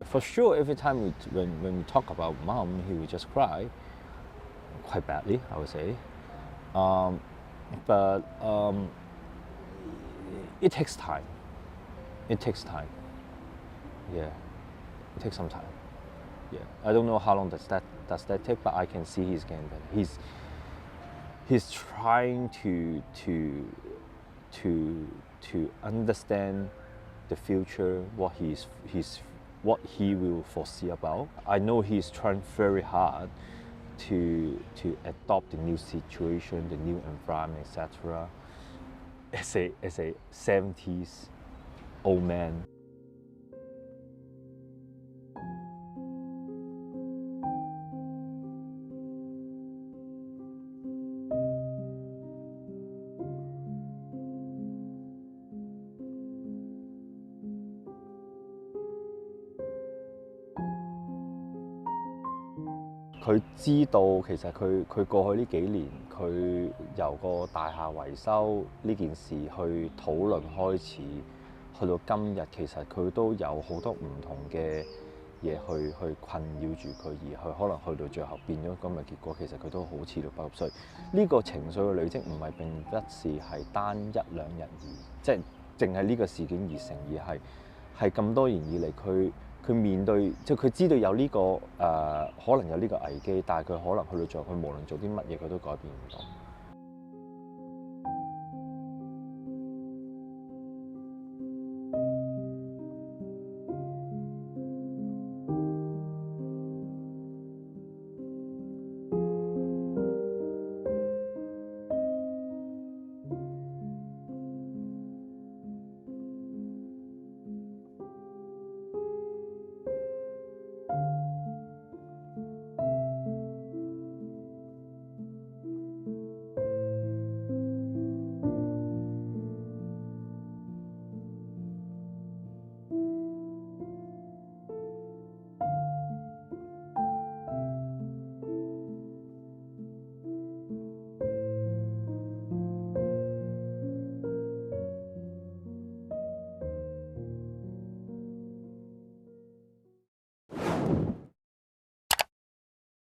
for sure, every time when we talk about mom, he would just cry quite badly, I would say. But it takes time. It takes time. Yeah, it takes some time. Yeah, I don't know how long does that take, but I can see he's getting better. He's trying to understand the future, what he will foresee about. I know he's trying very hard to adopt the new situation, the new environment, etc. As a 70s old man.佢知道其實佢過去呢幾年，佢由個大廈維修呢件事去討論開始，去到今日，其實佢都有好多唔同嘅嘢去困擾住佢，而佢可能去到最後變咗咁嘅結果，其實佢都好似到不所以呢個情緒嘅累積唔係並不是係單一兩日而即係淨係呢個事件而成，而係咁多年以嚟佢面對，即係佢知道有呢個可能有呢個危機，但係佢可能去到最後，佢無論做啲乜嘢，佢都改變唔到。